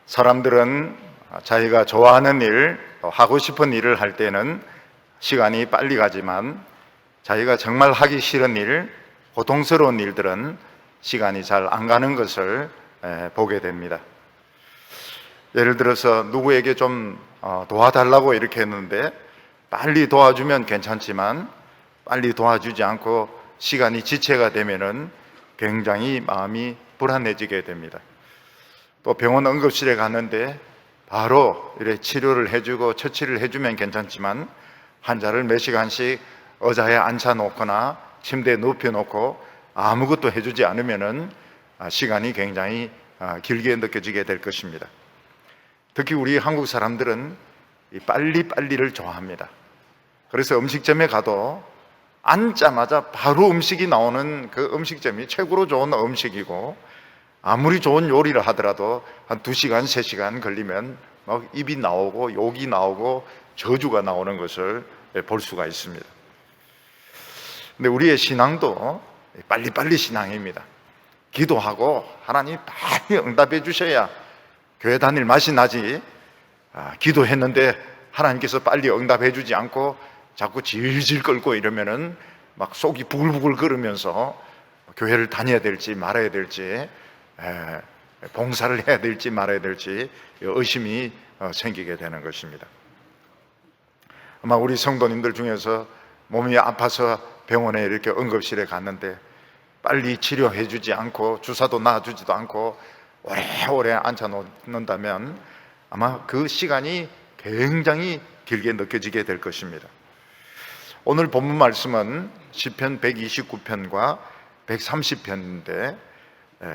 사람들은 자기가 좋아하는 일, 하고 싶은 일을 할 때는 시간이 빨리 가지만 자기가 정말 하기 싫은 일, 고통스러운 일들은 시간이 잘 안 가는 것을 보게 됩니다. 예를 들어서 누구에게 좀 도와달라고 이렇게 했는데 빨리 도와주면 괜찮지만 빨리 도와주지 않고 시간이 지체가 되면은 굉장히 마음이 불안해지게 됩니다. 또 병원 응급실에 갔는데 바로 이렇게 치료를 해주고 처치를 해주면 괜찮지만 환자를 몇 시간씩 의자에 앉혀놓거나 침대에 눕혀놓고 아무것도 해주지 않으면은 시간이 굉장히 길게 느껴지게 될 것입니다. 특히 우리 한국 사람들은 이 빨리빨리를 좋아합니다. 그래서 음식점에 가도 앉자마자 바로 음식이 나오는 그 음식점이 최고로 좋은 음식이고, 아무리 좋은 요리를 하더라도 한 2시간, 3시간 걸리면 막 입이 나오고 욕이 나오고 저주가 나오는 것을 볼 수가 있습니다. 근데 우리의 신앙도 빨리빨리 신앙입니다. 기도하고 하나님 빨리 응답해 주셔야 교회 다닐 맛이 나지, 기도했는데 하나님께서 빨리 응답해 주지 않고 자꾸 질질 끌고 이러면은 막 속이 부글부글 끓으면서 교회를 다녀야 될지 말아야 될지, 봉사를 해야 될지 말아야 될지 의심이 생기게 되는 것입니다. 아마 우리 성도님들 중에서 몸이 아파서 병원에 이렇게 응급실에 갔는데 빨리 치료해 주지 않고 주사도 놔주지도 않고 오래오래 앉혀 놓는다면 아마 그 시간이 굉장히 길게 느껴지게 될 것입니다. 오늘 본문 말씀은 시편 129편과 130편인데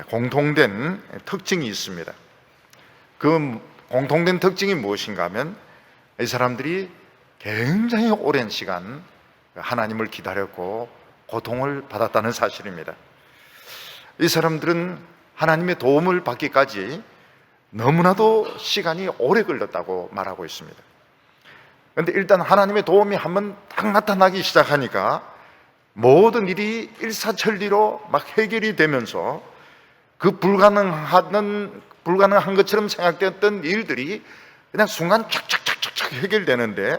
공통된 특징이 있습니다. 그 공통된 특징이 무엇인가 하면 이 사람들이 굉장히 오랜 시간 하나님을 기다렸고 고통을 받았다는 사실입니다. 이 사람들은 하나님의 도움을 받기까지 너무나도 시간이 오래 걸렸다고 말하고 있습니다. 그런데 일단 하나님의 도움이 한번 딱 나타나기 시작하니까 모든 일이 일사천리로 막 해결이 되면서 그 불가능한 것처럼 생각되었던 일들이 그냥 순간 착착착착 해결되는데,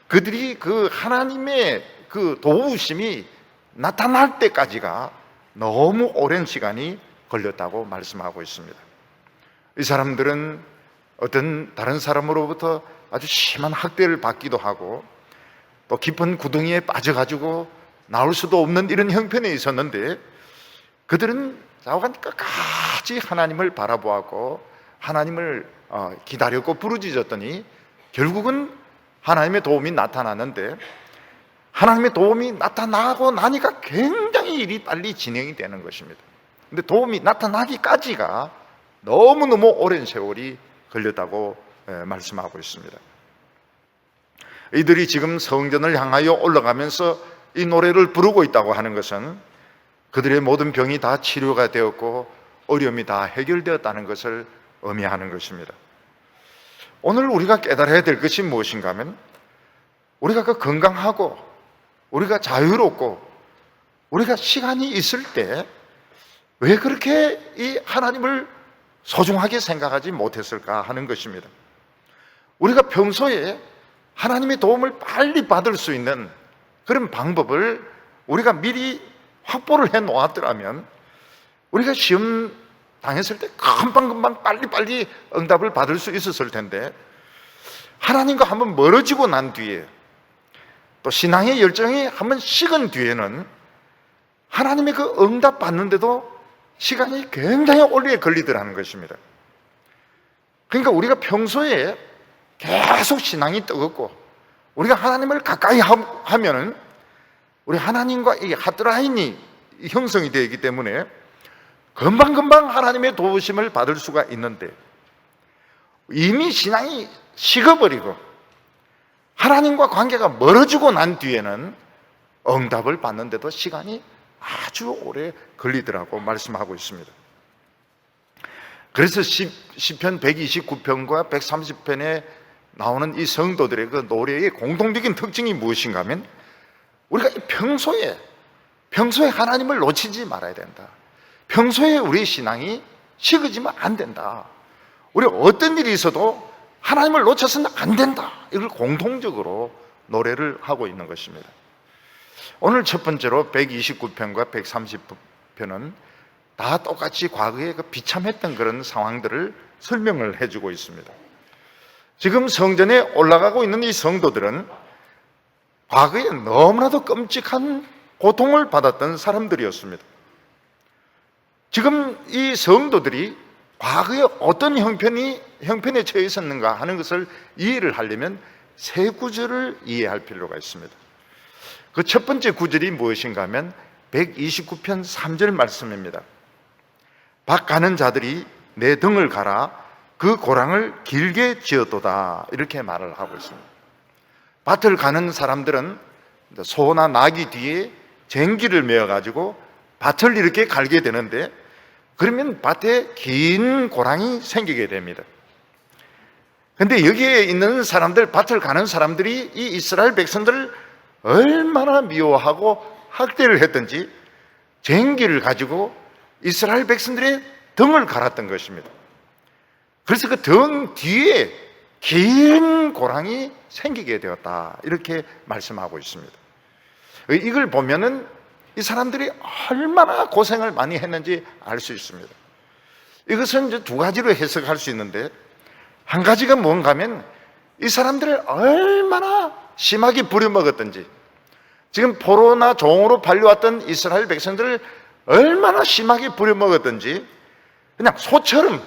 그들이 그 하나님의 그 도우심이 나타날 때까지가 너무 오랜 시간이 걸렸다고 말씀하고 있습니다. 이 사람들은 어떤 다른 사람으로부터 아주 심한 학대를 받기도 하고 또 깊은 구덩이에 빠져가지고 나올 수도 없는 이런 형편에 있었는데, 그들은 자오간 끝까지 하나님을 바라보았고 하나님을 기다렸고 부르짖었더니 결국은 하나님의 도움이 나타나는데, 하나님의 도움이 나타나고 나니까 굉장히 일이 빨리 진행이 되는 것입니다. 근데 도움이 나타나기까지가 너무너무 오랜 세월이 걸렸다고 말씀하고 있습니다. 이들이 지금 성전을 향하여 올라가면서 이 노래를 부르고 있다고 하는 것은 그들의 모든 병이 다 치료가 되었고 어려움이 다 해결되었다는 것을 의미하는 것입니다. 오늘 우리가 깨달아야 될 것이 무엇인가 하면, 우리가 그 건강하고 우리가 자유롭고 우리가 시간이 있을 때 왜 그렇게 이 하나님을 소중하게 생각하지 못했을까 하는 것입니다. 우리가 평소에 하나님의 도움을 빨리 받을 수 있는 그런 방법을 우리가 미리 확보를 해 놓았더라면 우리가 시험 당했을 때 금방금방 빨리빨리 응답을 받을 수 있었을 텐데, 하나님과 한번 멀어지고 난 뒤에 또 신앙의 열정이 한번 식은 뒤에는 하나님의 그 응답 받는데도 시간이 굉장히 오래 걸리더라는 것입니다. 그러니까 우리가 평소에 계속 신앙이 뜨겁고 우리가 하나님을 가까이 하면은 우리 하나님과 이 핫라인이 형성이 되기 때문에 금방금방 하나님의 도우심을 받을 수가 있는데, 이미 신앙이 식어버리고 하나님과 관계가 멀어지고 난 뒤에는 응답을 받는데도 시간이 아주 오래 걸리더라고 말씀하고 있습니다. 그래서 시편 129편과 130편에 나오는 이 성도들의 그 노래의 공통적인 특징이 무엇인가 하면, 우리가 평소에 하나님을 놓치지 말아야 된다. 평소에 우리의 신앙이 식어지면 안 된다. 우리 어떤 일이 있어도 하나님을 놓쳐서는 안 된다, 이걸 공통적으로 노래를 하고 있는 것입니다. 오늘 첫 번째로 129편과 130편은 다 똑같이 과거에 그 비참했던 그런 상황들을 설명을 해주고 있습니다. 지금 성전에 올라가고 있는 이 성도들은 과거에 너무나도 끔찍한 고통을 받았던 사람들이었습니다. 지금 이 성도들이 과거에 어떤 형편에 처해 있었는가 하는 것을 이해를 하려면 세 구절을 이해할 필요가 있습니다. 그 첫 번째 구절이 무엇인가 하면 129편 3절 말씀입니다. 밭 가는 자들이 내 등을 갈아 그 고랑을 길게 지었도다, 이렇게 말을 하고 있습니다. 밭을 가는 사람들은 소나 나귀 뒤에 쟁기를 메어가지고 밭을 이렇게 갈게 되는데, 그러면 밭에 긴 고랑이 생기게 됩니다. 근데 여기에 있는 사람들, 밭을 가는 사람들이 이 이스라엘 백성들을 얼마나 미워하고 학대를 했던지 쟁기를 가지고 이스라엘 백성들의 등을 갈았던 것입니다. 그래서 그 등 뒤에 긴 고랑이 생기게 되었다, 이렇게 말씀하고 있습니다. 이걸 보면은 이 사람들이 얼마나 고생을 많이 했는지 알 수 있습니다. 이것은 이제 두 가지로 해석할 수 있는데, 한 가지가 뭔가 하면 이 사람들을 얼마나 심하게 부려먹었던지, 지금 포로나 종으로 팔려왔던 이스라엘 백성들을 얼마나 심하게 부려먹었던지, 그냥 소처럼,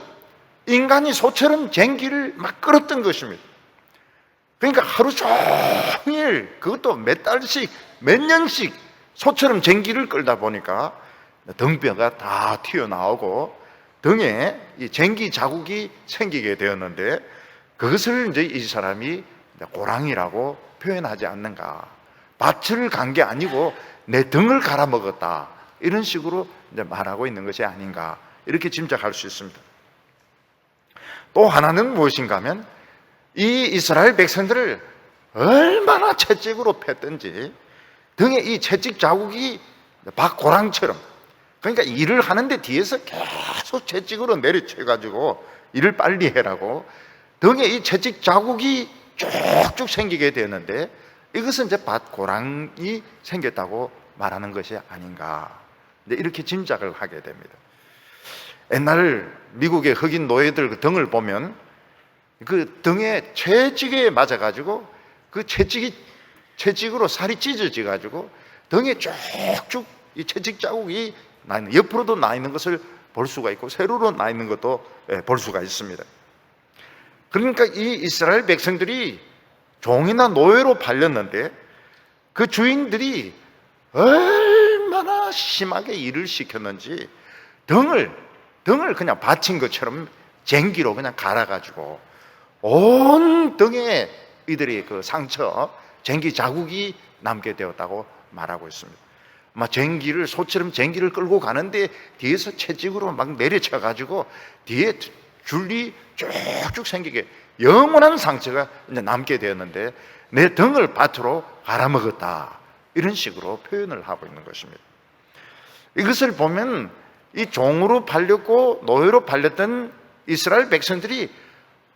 인간이 소처럼 쟁기를 막 끌었던 것입니다. 그러니까 하루 종일, 그것도 몇 달씩, 몇 년씩 소처럼 쟁기를 끌다 보니까 등뼈가 다 튀어나오고 등에 이 쟁기 자국이 생기게 되었는데, 그것을 이제 이 사람이 고랑이라고 표현하지 않는가. 밭을 간 게 아니고 내 등을 갈아먹었다, 이런 식으로 이제 말하고 있는 것이 아닌가, 이렇게 짐작할 수 있습니다. 또 하나는 무엇인가 하면 이 이스라엘 백성들을 얼마나 채찍으로 팼던지 등에 이 채찍 자국이 밭고랑처럼, 그러니까 일을 하는데 뒤에서 계속 채찍으로 내리쳐가지고 일을 빨리 해라고 등에 이 채찍 자국이 쭉쭉 생기게 되었는데, 이것은 이제 밭고랑이 생겼다고 말하는 것이 아닌가, 이렇게 짐작을 하게 됩니다. 옛날 미국의 흑인 노예들 그 등을 보면 그 등에 채찍에 맞아가지고 그 채찍으로 살이 찢어져가지고 등에 쭉쭉 이 채찍 자국이 나 있는, 옆으로도 나 있는 것을 볼 수가 있고 세로로 나 있는 것도 볼 수가 있습니다. 그러니까 이 이스라엘 백성들이 종이나 노예로 팔렸는데 그 주인들이 얼마나 심하게 일을 시켰는지 등을 그냥 받친 것처럼 쟁기로 그냥 갈아가지고 온 등에 이들의 그 상처, 쟁기 자국이 남게 되었다고 말하고 있습니다. 막 소처럼 쟁기를 끌고 가는데 뒤에서 채찍으로 막 내려쳐가지고 뒤에 줄이 쭉쭉 생기게 영원한 상처가 이제 남게 되었는데 내 등을 밭으로 갈아먹었다, 이런 식으로 표현을 하고 있는 것입니다. 이것을 보면 이 종으로 팔렸고 노예로 팔렸던 이스라엘 백성들이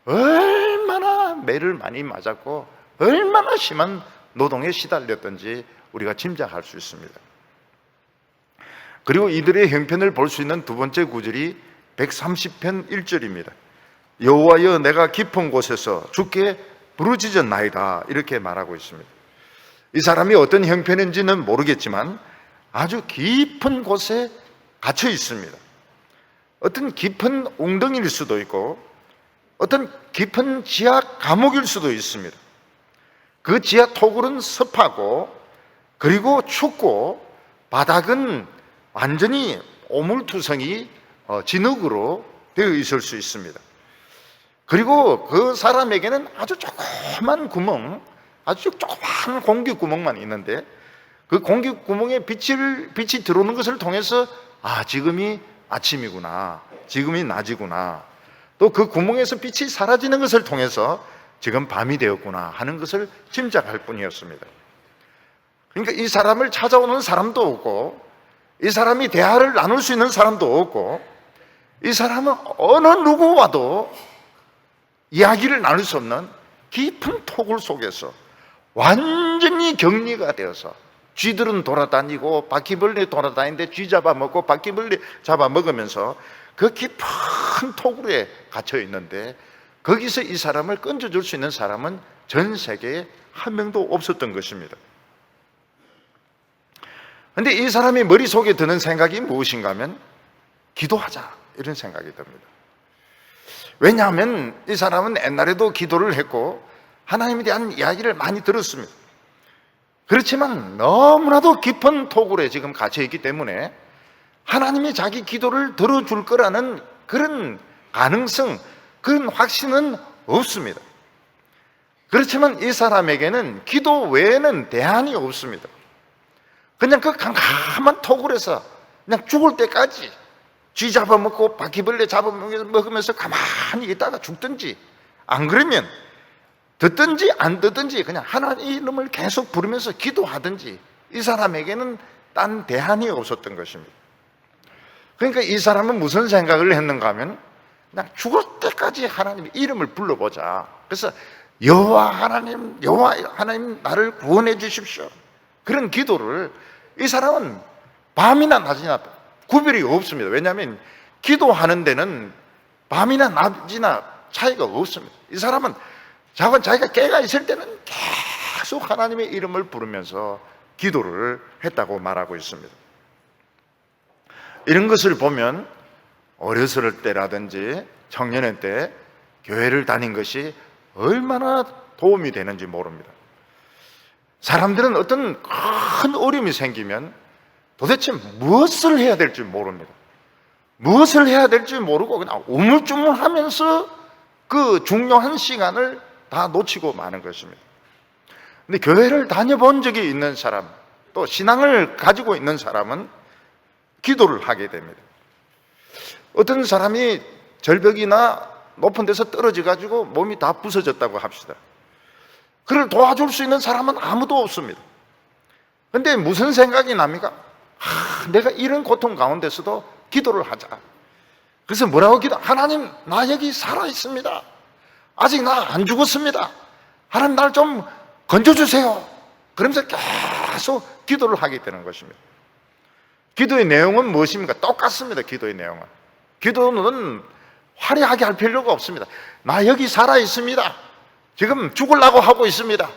얼마나 매를 많이 맞았고 얼마나 심한 노동에 시달렸던지 우리가 짐작할 수 있습니다. 그리고 이들의 형편을 볼 수 있는 두 번째 구절이 130편 1절입니다. 여호와여, 내가 깊은 곳에서 주께 부르짖었나이다, 이렇게 말하고 있습니다. 이 사람이 어떤 형편인지는 모르겠지만 아주 깊은 곳에 갇혀 있습니다. 어떤 깊은 웅덩이일 수도 있고 어떤 깊은 지하 감옥일 수도 있습니다. 그 지하 토굴은 습하고 그리고 춥고 바닥은 완전히 오물투성이 진흙으로 되어 있을 수 있습니다. 그리고 그 사람에게는 아주 조그만 구멍, 아주 조그만 공기구멍만 있는데 그 공기구멍에 빛이 들어오는 것을 통해서 지금이 아침이구나, 지금이 낮이구나, 또 그 구멍에서 빛이 사라지는 것을 통해서 지금 밤이 되었구나 하는 것을 짐작할 뿐이었습니다. 그러니까 이 사람을 찾아오는 사람도 없고 이 사람이 대화를 나눌 수 있는 사람도 없고 이 사람은 어느 누구와도 이야기를 나눌 수 없는 깊은 토굴 속에서 완전히 격리가 되어서 쥐들은 돌아다니고 바퀴벌레 돌아다니는데 쥐 잡아먹고 바퀴벌레 잡아먹으면서 그 깊은 토굴에 갇혀 있는데 거기서 이 사람을 건져줄 수 있는 사람은 전 세계에 한 명도 없었던 것입니다. 그런데 이 사람이 머릿속에 드는 생각이 무엇인가 하면 기도하자, 이런 생각이 듭니다. 왜냐하면 이 사람은 옛날에도 기도를 했고 하나님에 대한 이야기를 많이 들었습니다. 그렇지만 너무나도 깊은 토굴에 지금 갇혀 있기 때문에 하나님이 자기 기도를 들어줄 거라는 그런 가능성, 그런 확신은 없습니다. 그렇지만 이 사람에게는 기도 외에는 대안이 없습니다. 그냥 그 캄캄한 토굴에서 그냥 죽을 때까지 쥐 잡아먹고 바퀴벌레 잡아먹으면서 가만히 있다가 죽든지, 안 그러면 듣든지 안 듣든지 그냥 하나님 이름을 계속 부르면서 기도하든지, 이 사람에게는 딴 대안이 없었던 것입니다. 그러니까 이 사람은 무슨 생각을 했는가 하면 그냥 죽을 때까지 하나님 이름을 불러보자. 그래서 여호와 하나님 나를 구원해 주십시오, 그런 기도를, 이 사람은 밤이나 낮이나 구별이 없습니다. 왜냐하면 기도하는 데는 밤이나 낮이나 차이가 없습니다. 이 사람은 자기가 깨가 있을 때는 계속 하나님의 이름을 부르면서 기도를 했다고 말하고 있습니다. 이런 것을 보면 어렸을 때라든지 청년의 때 교회를 다닌 것이 얼마나 도움이 되는지 모릅니다. 사람들은 어떤 큰 어려움이 생기면 도대체 무엇을 해야 될지 모릅니다. 무엇을 해야 될지 모르고 그냥 우물쭈물하면서 그 중요한 시간을 다 놓치고 마는 것입니다. 근데 교회를 다녀본 적이 있는 사람, 또 신앙을 가지고 있는 사람은 기도를 하게 됩니다. 어떤 사람이 절벽이나 높은 데서 떨어져 가지고 몸이 다 부서졌다고 합시다. 그를 도와줄 수 있는 사람은 아무도 없습니다. 근데 무슨 생각이 납니까? 내가 이런 고통 가운데서도 기도를 하자. 그래서 뭐라고 하나님, 나 여기 살아 있습니다. 아직 나 안 죽었습니다. 하나님, 날 좀 건져주세요. 그러면서 계속 기도를 하게 되는 것입니다. 기도의 내용은 무엇입니까? 똑같습니다. 기도의 내용은, 기도는 화려하게 할 필요가 없습니다. 나 여기 살아 있습니다. 지금 죽으려고 하고 있습니다.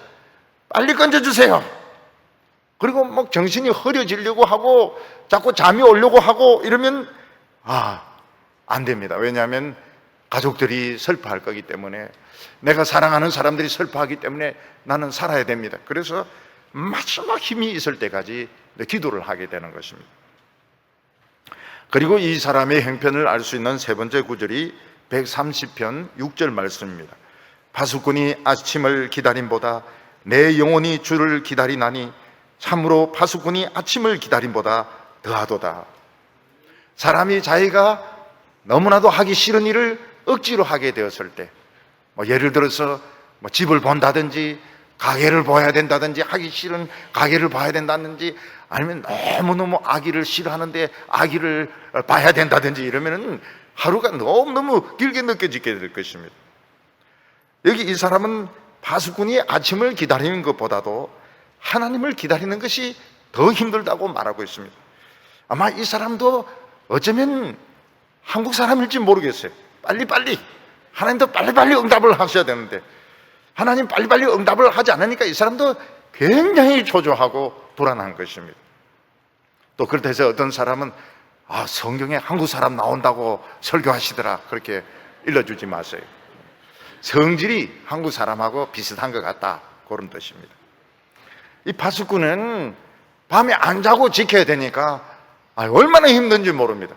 빨리 건져주세요. 그리고 뭐 정신이 흐려지려고 하고 자꾸 잠이 오려고 하고 이러면 안 됩니다. 왜냐하면 가족들이 슬퍼할 거기 때문에, 내가 사랑하는 사람들이 슬퍼하기 때문에 나는 살아야 됩니다. 그래서 마지막 힘이 있을 때까지 기도를 하게 되는 것입니다. 그리고 이 사람의 형편을 알 수 있는 세 번째 구절이 130편 6절 말씀입니다. 파수꾼이 아침을 기다림보다 내 영혼이 주를 기다리나니 참으로 파수꾼이 아침을 기다림보다 더하도다. 사람이 자기가 너무나도 하기 싫은 일을 억지로 하게 되었을 때, 예를 들어서 집을 본다든지 가게를 봐야 된다든지, 하기 싫은 가게를 봐야 된다든지, 아니면 너무너무 아기를 싫어하는데 아기를 봐야 된다든지 이러면은 하루가 너무너무 길게 느껴지게 될 것입니다. 여기 이 사람은 파수꾼이 아침을 기다리는 것보다도 하나님을 기다리는 것이 더 힘들다고 말하고 있습니다. 아마 이 사람도 어쩌면 한국 사람일지 모르겠어요. 빨리빨리 하나님도 빨리빨리 응답을 하셔야 되는데 하나님 빨리빨리 응답을 하지 않으니까 이 사람도 굉장히 초조하고 불안한 것입니다. 또 그렇다 해서 어떤 사람은 성경에 한국 사람 나온다고 설교하시더라, 그렇게 일러주지 마세요. 성질이 한국 사람하고 비슷한 것 같다, 그런 뜻입니다. 이 파수꾼은 밤에 안 자고 지켜야 되니까 얼마나 힘든지 모릅니다.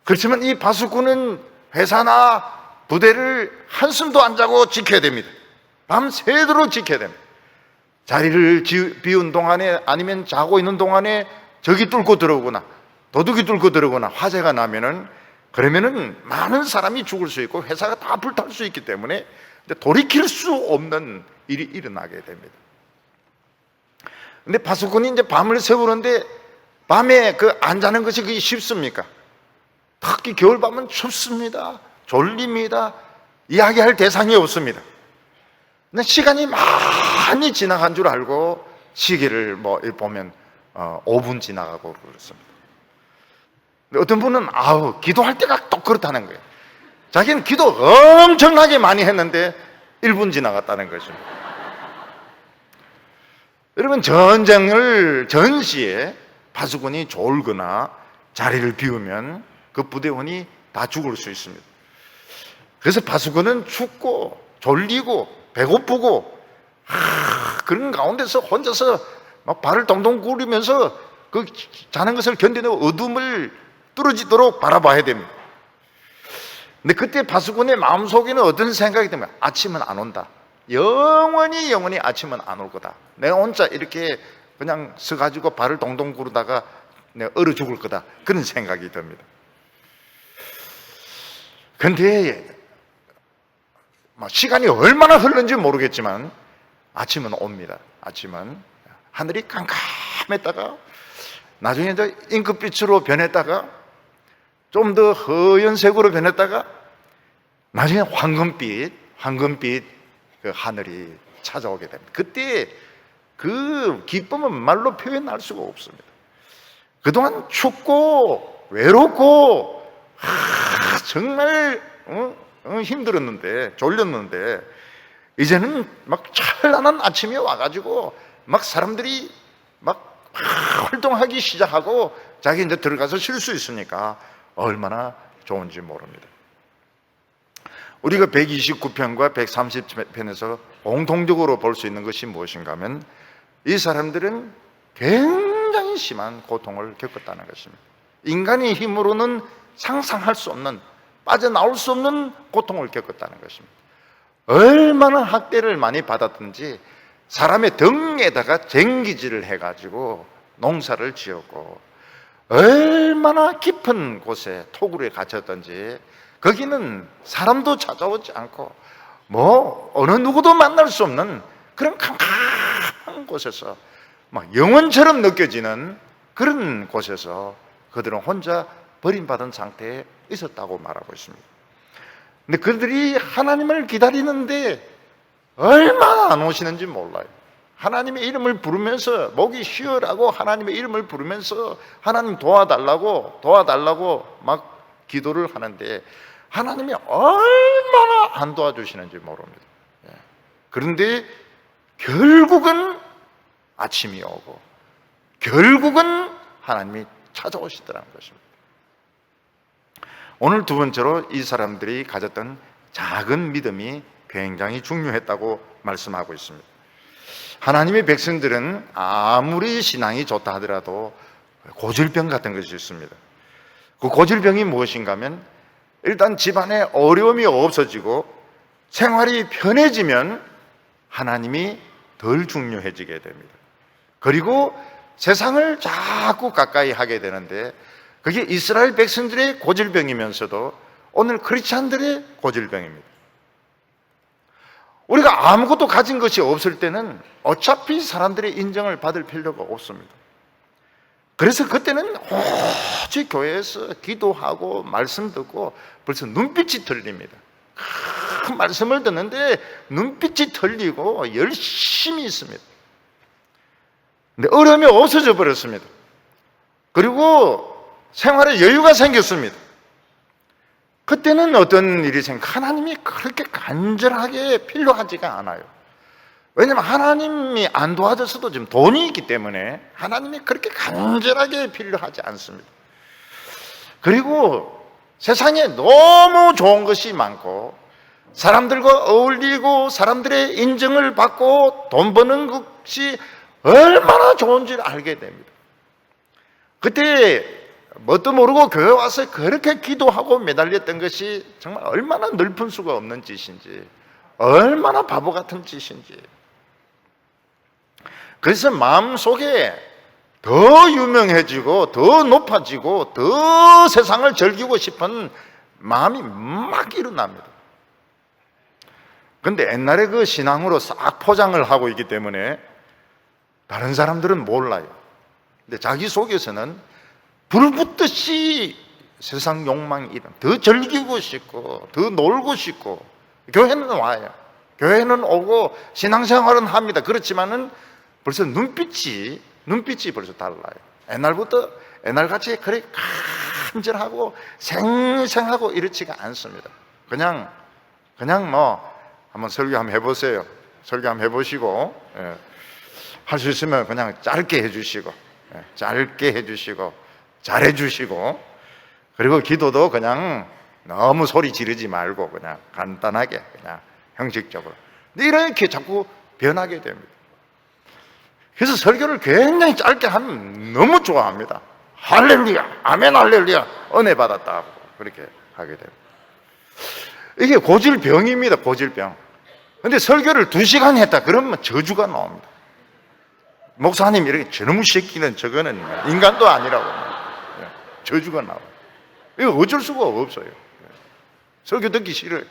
그렇지만 이 파수꾼은 회사나 부대를 한숨도 안 자고 지켜야 됩니다. 밤새도록 지켜야 됩니다. 자리를 비운 동안에, 아니면 자고 있는 동안에 적이 뚫고 들어오거나 도둑이 뚫고 들어오거나 화재가 나면은, 그러면은 많은 사람이 죽을 수 있고 회사가 다 불탈 수 있기 때문에 돌이킬 수 없는 일이 일어나게 됩니다. 근데 파수꾼이 이제 밤을 새우는데 밤에 안 자는 것이 그게 쉽습니까? 특히 겨울밤은 춥습니다. 졸립니다. 이야기할 대상이 없습니다. 근데 시간이 많이 지나간 줄 알고 시계를 보면 5분 지나가고 그렇습니다. 근데 어떤 분은 기도할 때가 또 그렇다는 거예요. 자기는 기도 엄청나게 많이 했는데 1분 지나갔다는 것입니다. 여러분, 전시에 파수꾼이 졸거나 자리를 비우면 그 부대원이 다 죽을 수 있습니다. 그래서 파수꾼은 춥고 졸리고 배고프고 그런 가운데서 혼자서 막 발을 동동 구르면서 그 자는 것을 견디는 어둠을 뚫어지도록 바라봐야 됩니다. 근데 그때 파수꾼의 마음속에는 어떤 생각이 들면 아침은 안 온다. 영원히 아침은 안 올 거다. 내가 혼자 이렇게 그냥 서가지고 발을 동동 구르다가 내가 얼어 죽을 거다. 그런 생각이 듭니다. 근데 시간이 얼마나 흘렀는지 모르겠지만 아침은 옵니다. 아침은 하늘이 깜깜했다가 나중에 이제 잉크빛으로 변했다가 좀 더 허연색으로 변했다가 나중에 황금빛 그 하늘이 찾아오게 됩니다. 그때 그 기쁨은 말로 표현할 수가 없습니다. 그동안 춥고 외롭고 정말 힘들었는데, 졸렸는데 이제는 막 찬란한 아침이 와가지고 막 사람들이 막 활동하기 시작하고 자기 이제 들어가서 쉴 수 있으니까 얼마나 좋은지 모릅니다. 우리가 129편과 130편에서 공통적으로 볼 수 있는 것이 무엇인가 하면 이 사람들은 굉장히 심한 고통을 겪었다는 것입니다. 인간의 힘으로는 상상할 수 없는, 빠져나올 수 없는 고통을 겪었다는 것입니다. 얼마나 학대를 많이 받았든지 사람의 등에다가 쟁기질을 해가지고 농사를 지었고, 얼마나 깊은 곳에 토굴에 갇혔던지 거기는 사람도 찾아오지 않고 어느 누구도 만날 수 없는 그런 캄캄한 곳에서 막 영원처럼 느껴지는 그런 곳에서 그들은 혼자 버림받은 상태에 있었다고 말하고 있습니다. 근데 그들이 하나님을 기다리는데 얼마나 안 오시는지 몰라요. 하나님의 이름을 부르면서, 목이 쉬어라고 하나님의 이름을 부르면서 하나님 도와달라고 막 기도를 하는데 하나님이 얼마나 안 도와주시는지 모릅니다. 그런데 결국은 아침이 오고 결국은 하나님이 찾아오시더라는 것입니다. 오늘 두 번째로 이 사람들이 가졌던 작은 믿음이 굉장히 중요했다고 말씀하고 있습니다. 하나님의 백성들은 아무리 신앙이 좋다 하더라도 고질병 같은 것이 있습니다. 그 고질병이 무엇인가 하면 일단 집안에 어려움이 없어지고 생활이 편해지면 하나님이 덜 중요해지게 됩니다. 그리고 세상을 자꾸 가까이 하게 되는데 그게 이스라엘 백성들의 고질병이면서도 오늘 크리스찬들의 고질병입니다. 우리가 아무것도 가진 것이 없을 때는 어차피 사람들의 인정을 받을 필요가 없습니다. 그래서 그때는 오직 교회에서 기도하고 말씀 듣고 벌써 눈빛이 틀립니다. 그 말씀을 듣는데 눈빛이 틀리고 열심히 있습니다. 근데 어려움이 없어져 버렸습니다. 그리고 생활에 여유가 생겼습니다. 그때는 어떤 일이 하나님이 그렇게 간절하게 필요하지가 않아요. 왜냐하면 하나님이 안 도와줘서도 지금 돈이 있기 때문에 하나님이 그렇게 간절하게 필요하지 않습니다. 그리고 세상에 너무 좋은 것이 많고 사람들과 어울리고 사람들의 인정을 받고 돈 버는 것이 얼마나 좋은지를 알게 됩니다. 그때 뭣도 모르고 교회 와서 그렇게 기도하고 매달렸던 것이 정말 얼마나 넓은 수가 없는 짓인지, 얼마나 바보 같은 짓인지. 그래서 마음속에 더 유명해지고 더 높아지고 더 세상을 즐기고 싶은 마음이 막 일어납니다. 그런데 옛날에 그 신앙으로 싹 포장을 하고 있기 때문에 다른 사람들은 몰라요. 근데 자기 속에서는 불붙듯이 세상 욕망이 더 즐기고 싶고 더 놀고 싶고 교회는 와요. 교회는 오고 신앙생활은 합니다. 그렇지만은 벌써 눈빛이 벌써 달라요. 옛날부터 옛날같이 그렇게 간절하고 생생하고 이렇지가 않습니다. 그냥 뭐 한번 설교 한번 해보세요. 설교 한번 해보시고, 할 수 있으면 그냥 짧게 해주시고, 짧게 해주시고, 잘해주시고, 그리고 기도도 그냥 너무 소리 지르지 말고 그냥 간단하게 그냥 형식적으로. 근데 이렇게 자꾸 변하게 됩니다. 그래서 설교를 굉장히 짧게 하면 너무 좋아합니다. 할렐루야, 아멘 할렐루야, 은혜 받았다, 그렇게 하게 됩니다. 이게 고질병입니다. 고질병. 근데 설교를 2시간 했다 그러면 저주가 나옵니다. 목사님 이렇게 저놈 새끼는 저거는 인간도 아니라고 저주가 나와요. 이거 어쩔 수가 없어요. 설교 듣기 싫어요.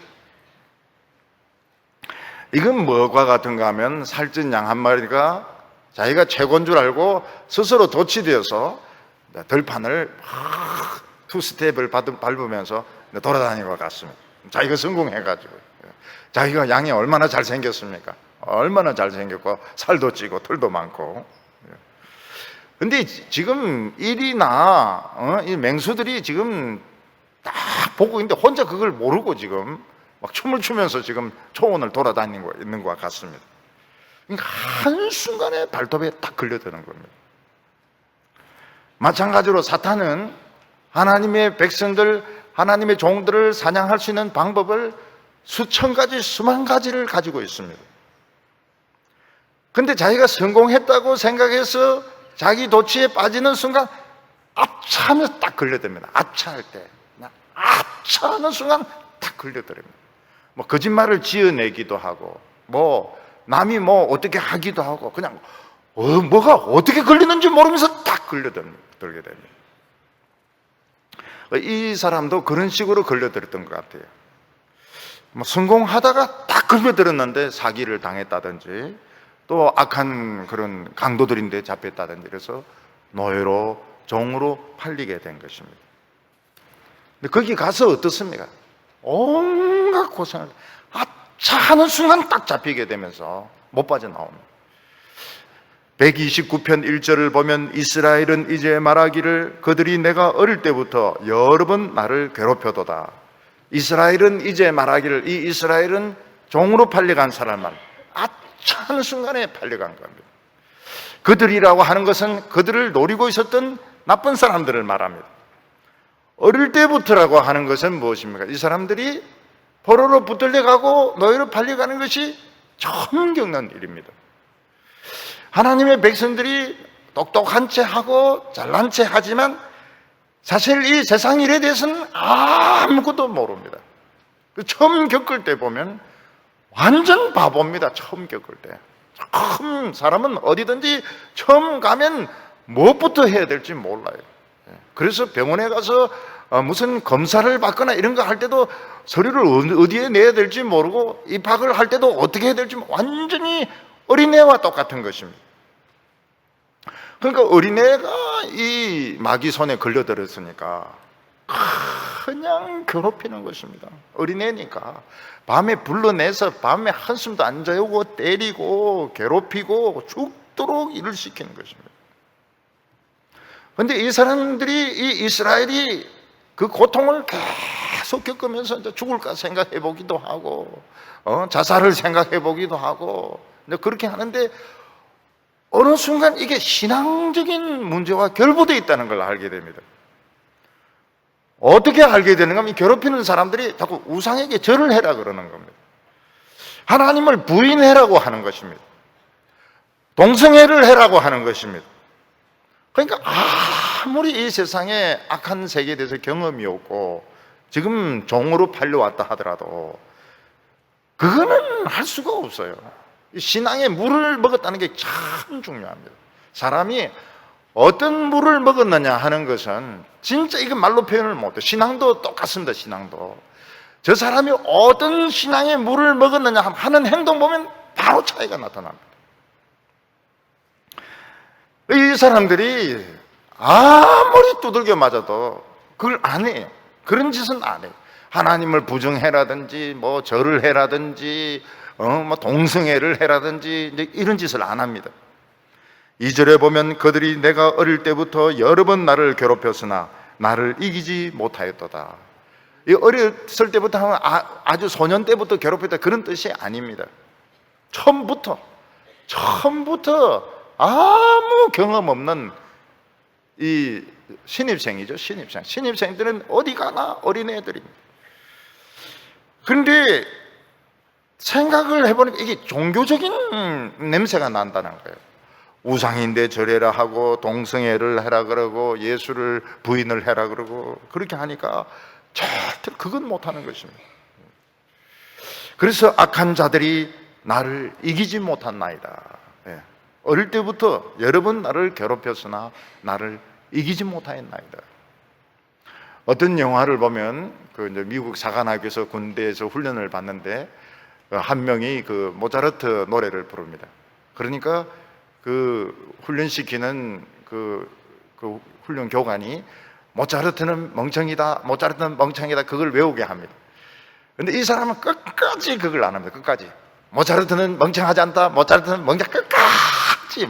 이건 뭐과 같은가 하면 살찐 양 한 마리가 자기가 최고인 줄 알고 스스로 도취되어서 들판을 투스텝을 밟으면서 돌아다니는 것 같습니다. 자기가 성공해가지고, 자기가 양이 얼마나 잘생겼습니까? 얼마나 잘생겼고 살도 찌고 털도 많고. 근데 지금 일이나 이 맹수들이 지금 딱 보고 있는데 혼자 그걸 모르고 지금 막 춤을 추면서 지금 초원을 돌아다니고 있는 것 같습니다. 그러니까 한순간에 발톱에 딱 걸려드는 겁니다. 마찬가지로 사탄은 하나님의 백성들, 하나님의 종들을 사냥할 수 있는 방법을 수천 가지, 수만 가지를 가지고 있습니다. 근데 자기가 성공했다고 생각해서 자기 도취에 빠지는 순간 압차하면서 딱 걸려듭니다. 압차할 때 압차하는 순간 딱 걸려들입니다. 뭐 거짓말을 지어내기도 하고 뭐 남이 뭐 어떻게 하기도 하고 그냥 뭐가 어떻게 걸리는지 모르면서 딱 걸려들게 됩니다. 이 사람도 그런 식으로 걸려들었던 것 같아요. 뭐 성공하다가 딱 걸려들었는데 사기를 당했다든지 또 악한 그런 강도들인데 잡혔다든지 그래서 노예로 종으로 팔리게 된 것입니다. 근데 거기 가서 어떻습니까? 온갖 고생을 아차 하는 순간 딱 잡히게 되면서 못 빠져나옵니다. 129편 1절을 보면 이스라엘은 이제 말하기를 그들이 내가 어릴 때부터 여러 번 나를 괴롭혀도다. 이스라엘은 이제 말하기를, 이 이스라엘은 종으로 팔려간 사람만 아차 하는 순간에 팔려간 겁니다. 그들이라고 하는 것은 그들을 노리고 있었던 나쁜 사람들을 말합니다. 어릴 때부터라고 하는 것은 무엇입니까? 이 사람들이 포로로 붙들려가고 노예로 팔려가는 것이 처음 겪는 일입니다. 하나님의 백성들이 똑똑한 채 하고 잘난 채 하지만 사실 이 세상 일에 대해서는 아무것도 모릅니다. 처음 겪을 때 보면 완전 바보입니다. 처음 겪을 때. 처음 사람은 어디든지 처음 가면 무엇부터 해야 될지 몰라요. 그래서 병원에 가서 무슨 검사를 받거나 이런 거 할 때도 서류를 어디에 내야 될지 모르고 입학을 할 때도 어떻게 해야 될지 완전히 어린애와 똑같은 것입니다. 그러니까 어린애가 이 마귀 손에 걸려들었으니까 그냥 괴롭히는 것입니다. 어린애니까 밤에 불러내서 밤에 한숨도 안 자고 때리고 괴롭히고 죽도록 일을 시키는 것입니다. 그런데 이 사람들이, 이 이스라엘이 그 고통을 계속 겪으면서 이제 죽을까 생각해 보기도 하고 자살을 생각해 보기도 하고 그렇게 하는데 어느 순간 이게 신앙적인 문제와 결부되어 있다는 걸 알게 됩니다. 어떻게 알게 되는가 하면 괴롭히는 사람들이 자꾸 우상에게 절을 해라 그러는 겁니다. 하나님을 부인해라고 하는 것입니다. 동성애를 해라고 하는 것입니다. 그러니까 아무리 이 세상에 악한 세계에 대해서 경험이 없고 지금 종으로 팔려왔다 하더라도 그거는 할 수가 없어요. 신앙의 물을 먹었다는 게 참 중요합니다. 사람이 어떤 물을 먹었느냐 하는 것은 진짜 이거 말로 표현을 못해요. 신앙도 똑같습니다. 신앙도 저 사람이 어떤 신앙의 물을 먹었느냐 하는 행동 보면 바로 차이가 나타납니다. 이 사람들이 아무리 두들겨 맞아도 그걸 안 해요. 그런 짓은 안 해요. 하나님을 부정해라든지 뭐 절을 해라든지 뭐 동성애를 해라든지 이제 이런 짓을 안 합니다. 2절에 보면 그들이 내가 어릴 때부터 여러 번 나를 괴롭혔으나 나를 이기지 못하였도다. 이 어렸을 때부터 하면 아주 소년 때부터 괴롭혔다 그런 뜻이 아닙니다. 처음부터 아무 경험 없는 이 신입생이죠. 신입생들은 어디 가나 어린애들입니다. 그런데 생각을 해보니까 이게 종교적인 냄새가 난다는 거예요. 우상인데 절해라 하고 동성애를 해라 그러고 예수를 부인을 해라 그러고 그렇게 하니까 절대 그건 못하는 것입니다. 그래서 악한 자들이 나를 이기지 못한 나이다. 어릴 때부터 여러 번 나를 괴롭혔으나 나를 이기지 못하였나이다. 어떤 영화를 보면 그 이제 미국 사관학교에서 군대에서 훈련을 받는데 한 명이 그 모차르트 노래를 부릅니다. 그러니까 그 훈련시키는 그 훈련 교관이 모차르트는 멍청이다, 모차르트는 멍청이다 그걸 외우게 합니다. 그런데 이 사람은 끝까지 그걸 안 합니다. 끝까지 모차르트는 멍청하지 않다, 모차르트는 멍청 끝까지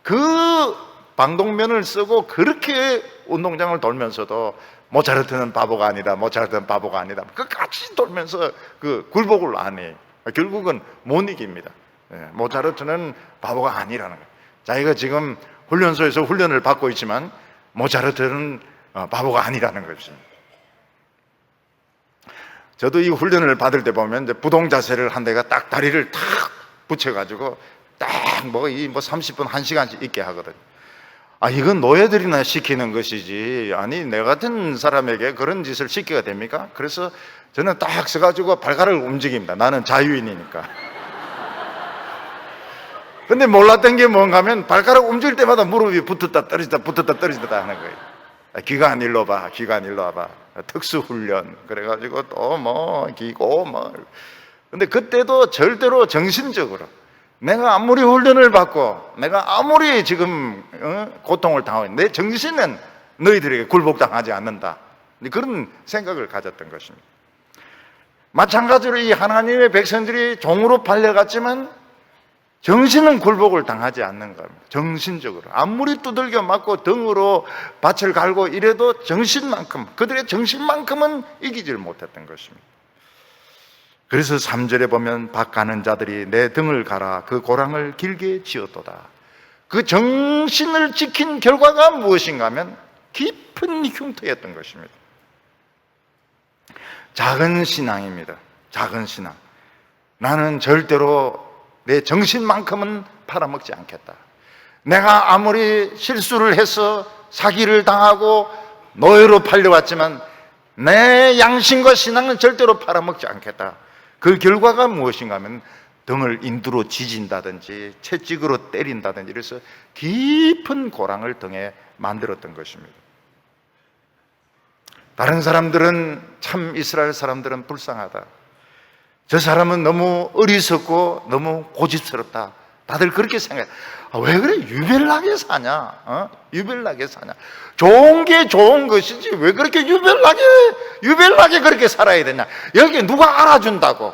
그 방독면을 쓰고 그렇게 운동장을 돌면서도 모차르트는 바보가 아니다, 모차르트는 바보가 아니다 끝까지 돌면서 그 굴복을 안 해요. 결국은 못 이깁니다. 모차르트는 바보가 아니라는 거예요. 자기가 지금 훈련소에서 훈련을 받고 있지만 모차르트는 바보가 아니라는 것입니다. 저도 이 훈련을 받을 때 보면 이제 부동 자세를 한 대가 딱 다리를 탁 붙여가지고 딱 뭐 30분, 1시간씩 있게 하거든요. 이건 노예들이나 시키는 것이지, 아니, 내 같은 사람에게 그런 짓을 시키게 됩니까? 그래서 저는 딱 서가지고 발가락을 움직입니다. 나는 자유인이니까. 근데 몰랐던 게 뭔가 하면 발가락 움직일 때마다 무릎이 붙었다 떨어졌다 하는 거예요. 기관 일로 봐, 기관 일로 와봐. 특수훈련. 그래가지고 또 뭐, 기고 뭐. 근데 그때도 절대로 정신적으로 내가 아무리 훈련을 받고 내가 아무리 지금 고통을 당하고 내 정신은 너희들에게 굴복당하지 않는다. 그런 생각을 가졌던 것입니다. 마찬가지로 이 하나님의 백성들이 종으로 팔려갔지만 정신은 굴복을 당하지 않는 겁니다. 정신적으로 아무리 두들겨 맞고 등으로 밭을 갈고 이래도 그들의 정신만큼은 이기질 못했던 것입니다. 그래서 3절에 보면 밭 가는 자들이 내 등을 갈아 그 고랑을 길게 지었도다. 그 정신을 지킨 결과가 무엇인가 하면 깊은 흉터였던 것입니다. 작은 신앙입니다. 작은 신앙. 나는 절대로 내 정신만큼은 팔아먹지 않겠다. 내가 아무리 실수를 해서 사기를 당하고 노예로 팔려왔지만 내 양심과 신앙은 절대로 팔아먹지 않겠다. 그 결과가 무엇인가 하면 등을 인두로 지진다든지 채찍으로 때린다든지 이래서 깊은 고랑을 등에 만들었던 것입니다. 다른 사람들은 참 이스라엘 사람들은 불쌍하다. 저 사람은 너무 어리석고 너무 고집스럽다. 다들 그렇게 생각해. 왜 그래? 유별나게 사냐? 유별나게 사냐? 좋은 게 좋은 것이지 왜 그렇게 유별나게 그렇게 살아야 되냐? 여기 누가 알아준다고?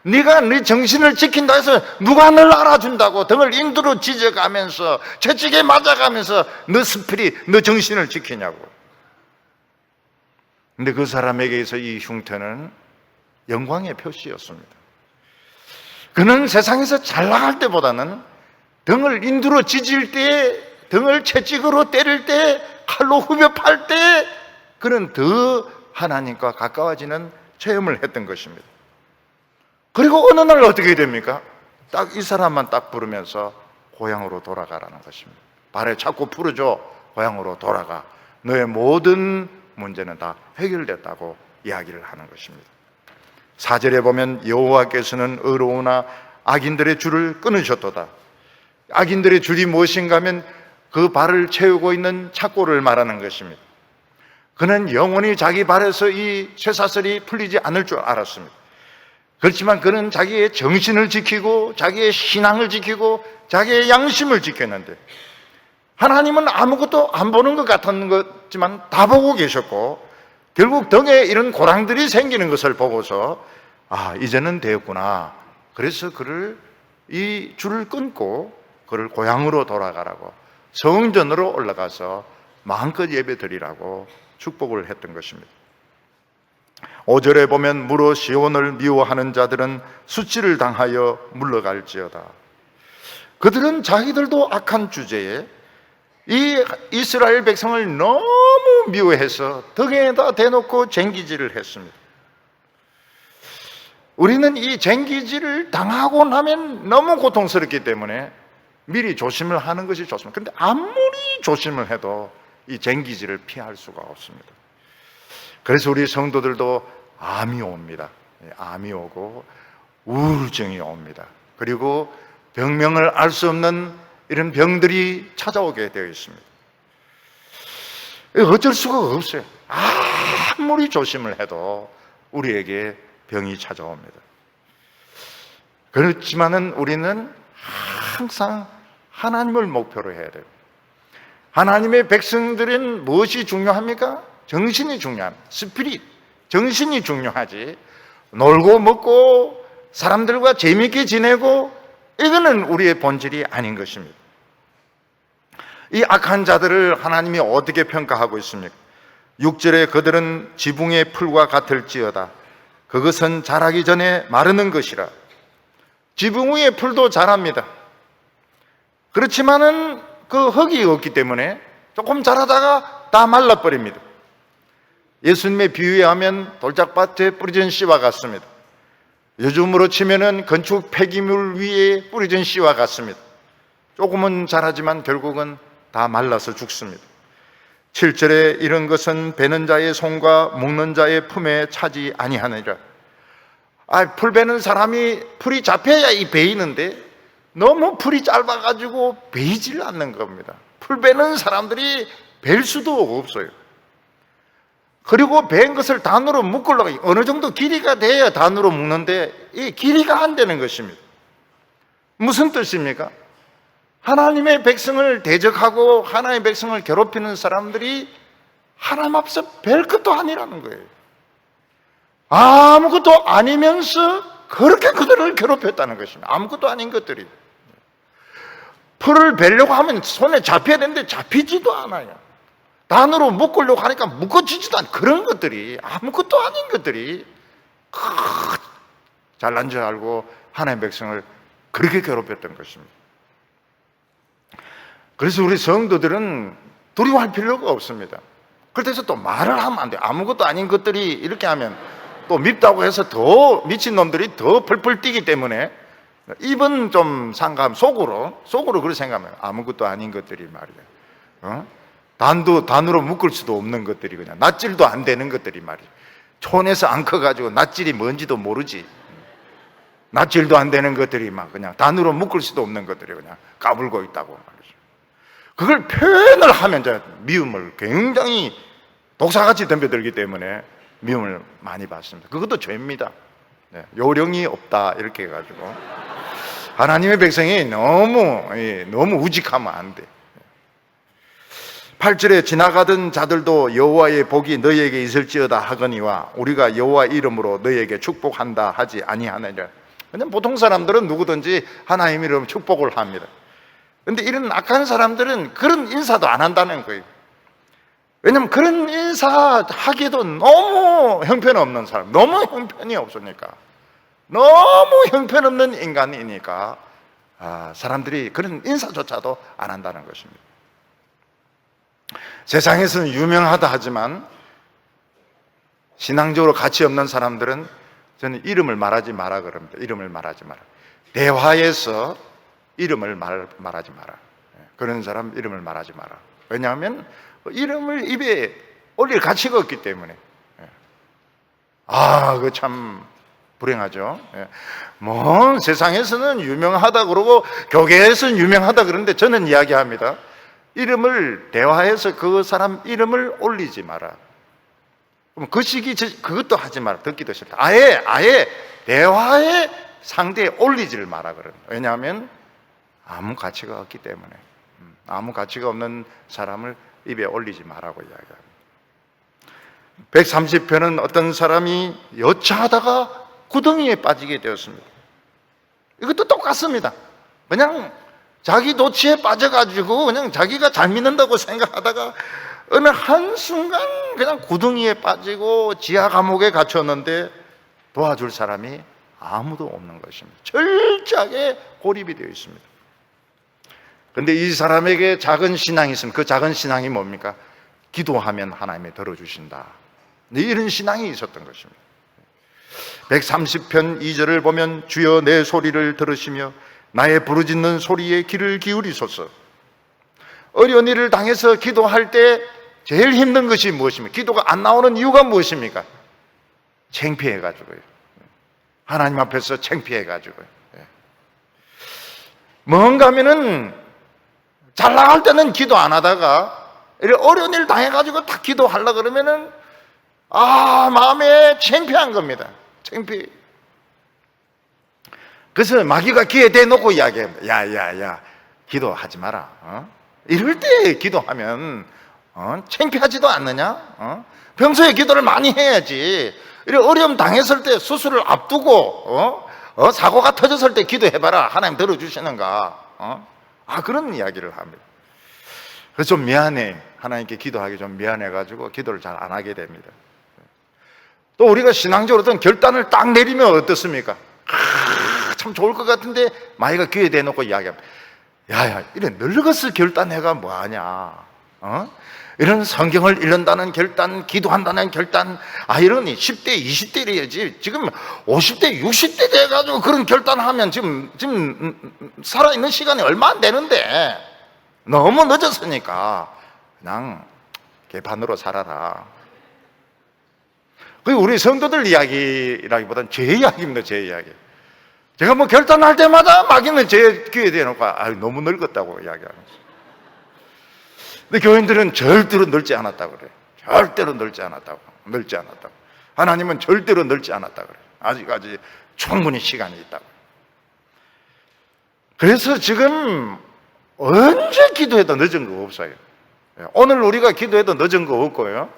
네가 네 정신을 지킨다 해서 누가 널 알아준다고? 등을 인두로 찢어가면서 채찍에 맞아가면서 너 정신을 지키냐고. 근데 그 사람에게서 이 흉터는 영광의 표시였습니다. 그는 세상에서 잘 나갈 때보다는 등을 인두로 찢을 때, 등을 채찍으로 때릴 때, 칼로 후벼 팔 때 그는 더 하나님과 가까워지는 체험을 했던 것입니다. 그리고 어느 날 어떻게 됩니까? 딱 이 사람만 딱 부르면서 고향으로 돌아가라는 것입니다. 발에 자꾸 풀어줘. 고향으로 돌아가. 너의 모든 문제는 다 해결됐다고 이야기를 하는 것입니다. 4절에 보면 여호와께서는 의로우나 악인들의 줄을 끊으셨도다. 악인들의 줄이 무엇인가 하면 그 발을 채우고 있는 착고를 말하는 것입니다. 그는 영원히 자기 발에서 이 쇠사슬이 풀리지 않을 줄 알았습니다. 그렇지만 그는 자기의 정신을 지키고 자기의 신앙을 지키고 자기의 양심을 지켰는데 하나님은 아무것도 안 보는 것 같은 것지만 다 보고 계셨고 결국 등에 이런 고랑들이 생기는 것을 보고서 이제는 되었구나. 그래서 그를 이 줄을 끊고 그를 고향으로 돌아가라고, 성전으로 올라가서 마음껏 예배 드리라고 축복을 했던 것입니다. 5절에 보면 무로 시온을 미워하는 자들은 수치를 당하여 물러갈지어다. 그들은 자기들도 악한 주제에 이 이스라엘 백성을 너무 미워해서 등에다 대놓고 쟁기질을 했습니다. 우리는 이 쟁기질을 당하고 나면 너무 고통스럽기 때문에 미리 조심을 하는 것이 좋습니다. 그런데 아무리 조심을 해도 이 쟁기질을 피할 수가 없습니다. 그래서 우리 성도들도 암이 옵니다. 암이 오고 우울증이 옵니다. 그리고 병명을 알 수 없는 이런 병들이 찾아오게 되어 있습니다. 어쩔 수가 없어요. 아무리 조심을 해도 우리에게 병이 찾아옵니다. 그렇지만은 우리는 항상 하나님을 목표로 해야 돼요. 하나님의 백성들은 무엇이 중요합니까? 정신이 중요합니다. 스피릿, 정신이 중요하지. 놀고 먹고 사람들과 재미있게 지내고 이거는 우리의 본질이 아닌 것입니다. 이 악한 자들을 하나님이 어떻게 평가하고 있습니까? 6절에 그들은 지붕의 풀과 같을지어다. 그것은 자라기 전에 마르는 것이라. 지붕 위의 풀도 자랍니다. 그렇지만은 그 흙이 없기 때문에 조금 자라다가 다 말라버립니다. 예수님의 비유에 하면 돌짝밭에 뿌려진 씨와 같습니다. 요즘으로 치면은 건축 폐기물 위에 뿌려진 씨와 같습니다. 조금은 자라지만 결국은 다 말라서 죽습니다. 7절에 이런 것은 베는 자의 손과 묶는 자의 품에 차지 아니하느니라. 풀 베는 사람이 풀이 잡혀야 이 베이는데 너무 풀이 짧아가지고 베이질 않는 겁니다. 풀 베는 사람들이 벨 수도 없어요. 그리고 벤 것을 단으로 묶으려고 어느 정도 길이가 돼야 단으로 묶는데 이 길이가 안 되는 것입니다. 무슨 뜻입니까? 하나님의 백성을 대적하고 하나님의 백성을 괴롭히는 사람들이 하나님 앞에서 별 것도 아니라는 거예요. 아무것도 아니면서 그렇게 그들을 괴롭혔다는 것입니다. 아무것도 아닌 것들이. 풀을 베려고 하면 손에 잡혀야 되는데 잡히지도 않아요. 단으로 묶으려고 하니까 묶어지지도 않아요. 그런 것들이, 아무것도 아닌 것들이 잘난 줄 알고 하나님의 백성을 그렇게 괴롭혔던 것입니다. 그래서 우리 성도들은 두려워할 필요가 없습니다. 그래서 또 말을 하면 안 돼요. 아무것도 아닌 것들이 이렇게 하면 또 밉다고 해서 더 미친 놈들이 더 펄펄 뛰기 때문에 입은 좀 상감, 속으로 그렇게 생각하면 아무것도 아닌 것들이 말이에요. 단으로 묶을 수도 없는 것들이 그냥 낫질도 안 되는 것들이 말이에요. 촌에서 안 커가지고 낫질이 뭔지도 모르지. 낫질도 안 되는 것들이 막 그냥 단으로 묶을 수도 없는 것들이 그냥 까불고 있다고 말이죠. 그걸 표현을 하면 이제 미움을 굉장히 독사같이 덤벼들기 때문에 미움을 많이 받습니다. 그것도 죄입니다. 요령이 없다 이렇게 해가지고 하나님의 백성이 너무 우직하면 안 돼. 8절에 지나가던 자들도 여호와의 복이 너희에게 있을지어다 하거니와 우리가 여호와 이름으로 너희에게 축복한다 하지 아니하느냐. 왜냐면 보통 사람들은 누구든지 하나님 이름으로 축복을 합니다. 그런데 이런 악한 사람들은 그런 인사도 안 한다는 거예요. 왜냐면 그런 인사하기도 너무 형편없는 사람, 너무 형편이 없으니까, 너무 형편없는 인간이니까 사람들이 그런 인사조차도 안 한다는 것입니다. 세상에서는 유명하다 하지만 신앙적으로 가치 없는 사람들은 저는 이름을 말하지 마라 그럽니다. 이름을 말하지 마라. 대화에서 이름을 말하지 마라. 그런 사람 이름을 말하지 마라. 왜냐하면 이름을 입에 올릴 가치가 없기 때문에. 그거 참 불행하죠. 뭐 세상에서는 유명하다 그러고 교계에서는 유명하다 그러는데 저는 이야기합니다. 이름을 대화해서 그 사람 이름을 올리지 마라. 그럼 그 시기 그것도 하지 마라. 듣기도 싫다. 아예 대화에 상대에 올리지를 마라 그래요. 왜냐하면 아무 가치가 없기 때문에. 아무 가치가 없는 사람을 입에 올리지 마라고 이야기합니다. 130편은 어떤 사람이 여차하다가 구덩이에 빠지게 되었습니다. 이것도 똑같습니다. 그냥 자기 도취에 빠져가지고 그냥 자기가 잘 믿는다고 생각하다가 어느 한순간 그냥 구덩이에 빠지고 지하 감옥에 갇혔는데 도와줄 사람이 아무도 없는 것입니다. 철저하게 고립이 되어 있습니다. 그런데 이 사람에게 작은 신앙이 있으면 그 작은 신앙이 뭡니까? 기도하면 하나님이 들어주신다. 이런 신앙이 있었던 것입니다. 130편 2절을 보면 주여 내 소리를 들으시며 나의 부르짖는 소리에 귀를 기울이소서. 어려운 일을 당해서 기도할 때 제일 힘든 것이 무엇입니까? 기도가 안 나오는 이유가 무엇입니까? 창피해가지고요. 하나님 앞에서 창피해가지고요. 뭔가 하면은 잘 나갈 때는 기도 안 하다가 어려운 일 당해가지고 딱 기도하려고 그러면은 마음에 창피한 겁니다. 창피. 그래서 마귀가 귀에 대놓고 이야기합니다. 야, 기도하지 마라. 이럴 때 기도하면 창피하지도 않느냐? 평소에 기도를 많이 해야지. 어려움 당했을 때 수술을 앞두고 사고가 터졌을 때 기도해봐라. 하나님 들어주시는가? 그런 이야기를 합니다. 그래서 좀 미안해. 하나님께 기도하기 좀 미안해가지고 기도를 잘 안 하게 됩니다. 또 우리가 신앙적으로 어떤 결단을 딱 내리면 어떻습니까? 참 좋을 것 같은데 마귀가 귀에 대놓고 이야기합니다. 야, 이래 늙었을 결단해가 뭐하냐? 이런 성경을 읽는다는 결단, 기도한다는 결단, 이러니 10대, 20대 이래야지. 지금 50대, 60대 돼가지고 그런 결단하면 지금 살아있는 시간이 얼마 안 되는데 너무 늦었으니까 그냥 개판으로 살아라. 그게 우리 성도들 이야기라기보다는 제 이야기입니다, 제 이야기. 제가 뭐 결단할 때마다 마귀는 제 귀에 대놓고 너무 늙었다고 이야기하면서. 근데 교인들은 절대로 늙지 않았다고 그래요. 절대로 늙지 않았다고. 하나님은 절대로 늙지 않았다고 그래요. 아직까지 충분히 시간이 있다고. 그래서 지금 언제 기도해도 늦은 거 없어요. 오늘 우리가 기도해도 늦은 거 없고요.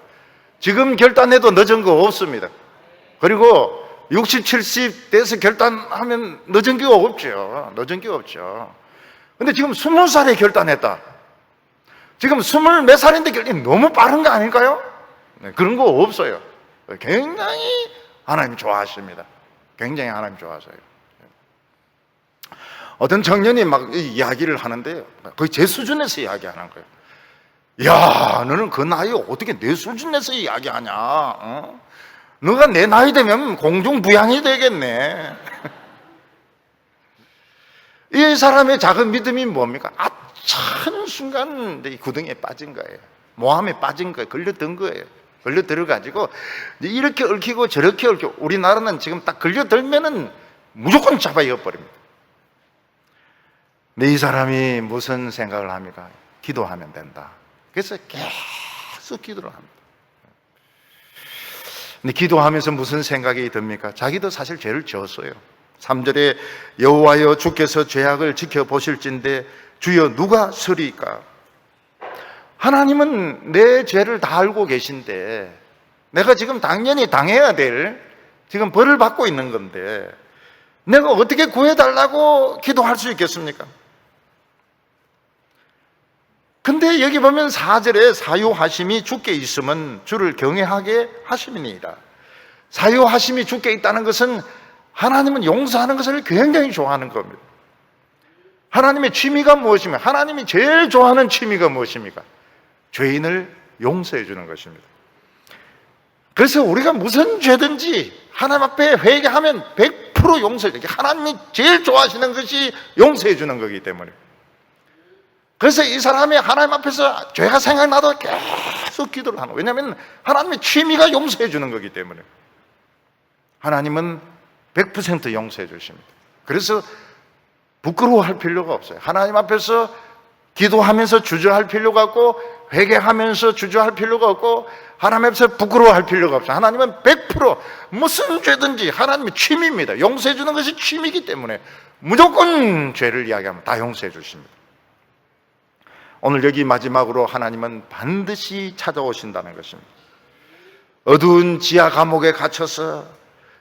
지금 결단해도 늦은 거 없습니다. 그리고 60, 70 돼서 결단하면 늦은 게 없죠. 근데 지금 20살에 결단했다. 지금 20 몇 살인데 결단이 너무 빠른 거 아닐까요? 그런 거 없어요. 굉장히 하나님 좋아하십니다. 굉장히 하나님 좋아하세요. 어떤 청년이 막 이야기를 하는데요. 거의 제 수준에서 이야기하는 거예요. 야, 너는 그 나이에 어떻게 내 수준에서 이야기하냐? 너가 내 나이 되면 공중부양이 되겠네. 이 사람의 작은 믿음이 뭡니까? 한순간 구덩이에 빠진 거예요. 모함에 빠진 거예요. 걸려든 거예요. 걸려들어가지고 이렇게 얽히고 저렇게 얽히고, 우리나라는 지금 딱 걸려들면은 무조건 잡아이어버립니다. 근데 이 사람이 무슨 생각을 합니까? 기도하면 된다. 그래서 계속 기도를 합니다. 근데 기도하면서 무슨 생각이 듭니까? 자기도 사실 죄를 지었어요. 3절에 여호와여 주께서 죄악을 지켜보실진데 주여 누가 서리이까? 하나님은 내 죄를 다 알고 계신데 내가 지금 당연히 당해야 될 지금 벌을 받고 있는 건데 내가 어떻게 구해달라고 기도할 수 있겠습니까? 근데 여기 보면 4절에 사유하심이 주께 있으면 주를 경외하게 하심이니이다. 사유하심이 주께 있다는 것은 하나님은 용서하는 것을 굉장히 좋아하는 겁니다. 하나님의 취미가 무엇입니까? 하나님이 제일 좋아하는 취미가 무엇입니까? 죄인을 용서해 주는 것입니다. 그래서 우리가 무슨 죄든지 하나님 앞에 회개하면 100% 용서해 줘요. 하나님이 제일 좋아하시는 것이 용서해 주는 거기 때문에. 그래서 이 사람이 하나님 앞에서 죄가 생각나도 계속 기도를 하는 거예요. 왜냐하면 하나님의 취미가 용서해 주는 거기 때문에. 하나님은 100% 용서해 주십니다. 그래서 부끄러워할 필요가 없어요. 하나님 앞에서 기도하면서 주저할 필요가 없고 회개하면서 주저할 필요가 없고 하나님 앞에서 부끄러워할 필요가 없어요. 하나님은 100% 무슨 죄든지 하나님의 취미입니다. 용서해 주는 것이 취미이기 때문에 무조건 죄를 이야기하면 다 용서해 주십니다. 오늘 여기 마지막으로 하나님은 반드시 찾아오신다는 것입니다. 어두운 지하 감옥에 갇혀서